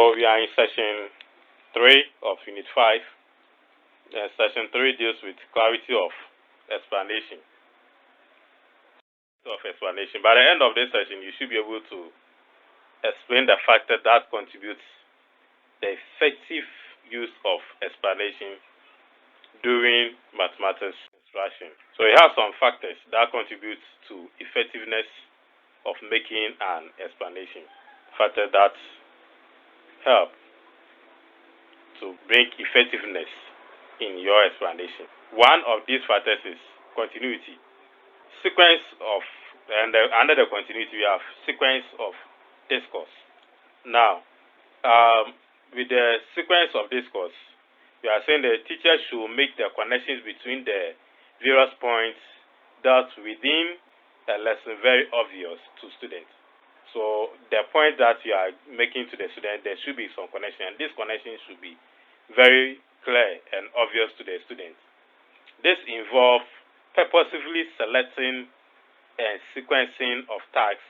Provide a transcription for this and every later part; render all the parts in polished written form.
So we are in session 3 of Unit 5. Session 3 deals with clarity of explanation. By the end of this session, you should be able to explain the factor that contributes the effective use of explanation during mathematics instruction. So it has some factors that contribute to effectiveness of making an explanation. Factors that help to bring effectiveness in your explanation. One of these factors is continuity. Sequence of, under the continuity we have sequence of discourse. Now, with the sequence of discourse, we are saying the teacher should make the connections between the various points that within a lesson very obvious to students. So the point that you are making to the student, there should be some connection, and this connection should be very clear and obvious to the student. This involves purposefully selecting and sequencing of tasks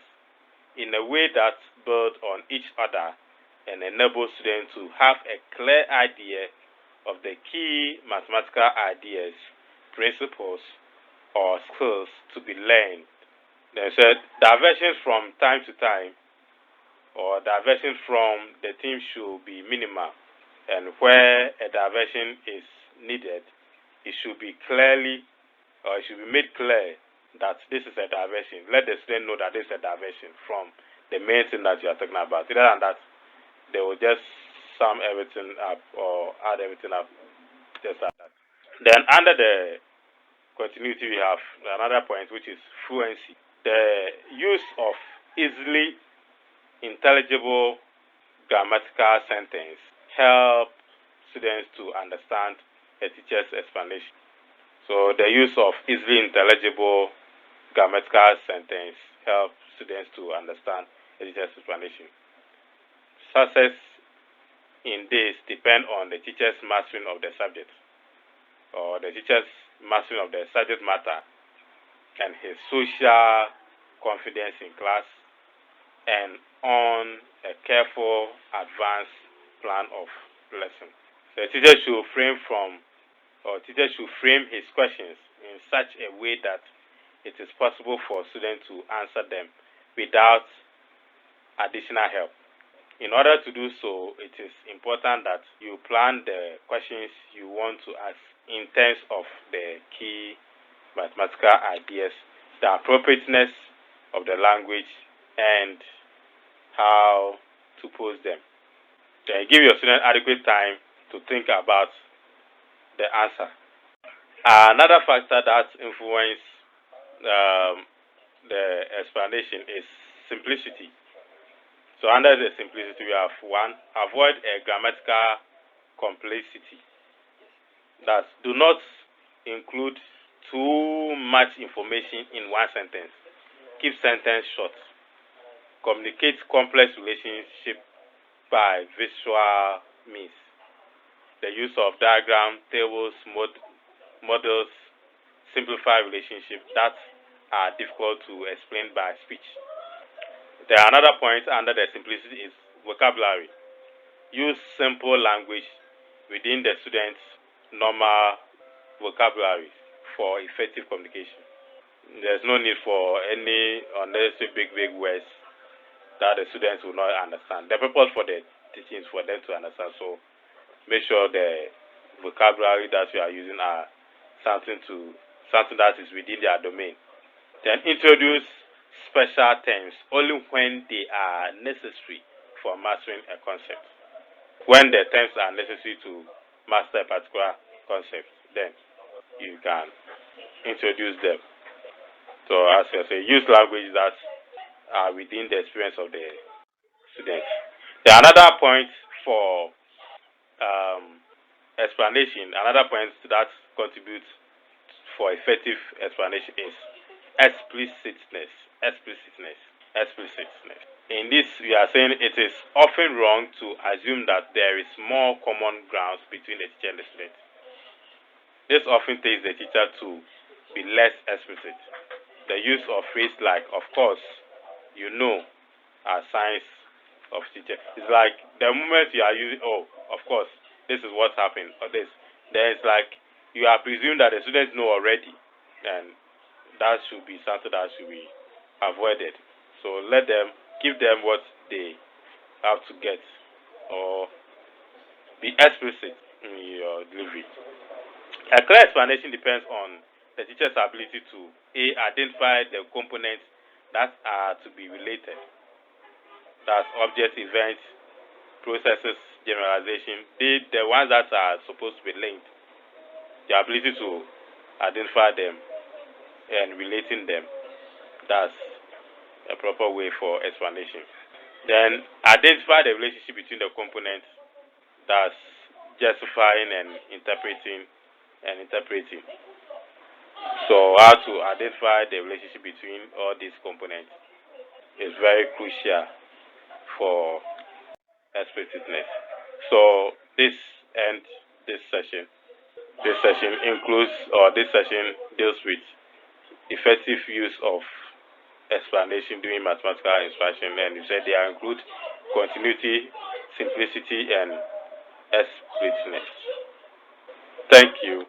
in a way that builds on each other and enables students to have a clear idea of the key mathematical ideas, principles, or skills to be learned. They said diversions from time to time or diversions from the theme should be minimal, and where a diversion is needed, it should be made clear that this is a diversion. Let the student know that this is a diversion from the main thing that you are talking about. Rather than that, they will just sum everything up or add everything up just like that. Then under the continuity, we have another point, which is fluency. The use of easily intelligible grammatical sentence help students to understand a teacher's explanation. So the use of easily intelligible grammatical sentence help students to understand a teacher's explanation. Success in this depend on the teacher's mastering of the subject, or the teacher's mastering of the subject matter, and his social confidence in class, and on a careful advanced plan of lesson. The teacher should frame his questions in such a way that it is possible for students to answer them without additional help. In order to do so, it is important that you plan the questions you want to ask in terms of the key mathematical ideas, the appropriateness of the language, and how to pose them. Then give your student adequate time to think about the answer. Another factor that influences the explanation is simplicity. So under the simplicity, we have 1, avoid a grammatical complexity. That do not include too much information in one sentence. Keep sentence short. Communicate complex relationship by visual means. The use of diagram, tables, models simplify relationships that are difficult to explain by speech. Another point under the simplicity is vocabulary. Use simple language within the student's normal vocabulary for effective communication. There's no need for any unnecessary big words that the students will not understand. The purpose for the teaching is for them to understand. So make sure the vocabulary that you are using are something that is within their domain. Then introduce special terms only when they are necessary for mastering a concept. When the terms are necessary to master a particular concept, then you can introduce them. So as I say, use language that are within the experience of the students. Another point for explanation, another point that contributes for effective explanation is explicitness. In this, we are saying it is often wrong to assume that there is more common grounds between the teacher and the student. This often takes the teacher to be less explicit. The use of phrases like "of course," "you know," are signs of teacher. It's like the moment you are using, oh, of course, this is what's happened, or this, then it's like you are presumed that the students know already, and that should be something that should be avoided. So let them give them what they have to get, or be explicit in your delivery. A clear explanation depends on the teacher's ability to identify the components that are to be related. That's object, events, processes, generalization. The ones that are supposed to be linked. The ability to identify them and relating them. That's a proper way for explanation. Then identify the relationship between the components. That's justifying and interpreting. So how to identify the relationship between all these components is very crucial for explicitness. So this ends this session. This session includes, or this session deals with effective use of explanation during mathematical instruction, and you said they include continuity, simplicity, and explicitness. Thank you.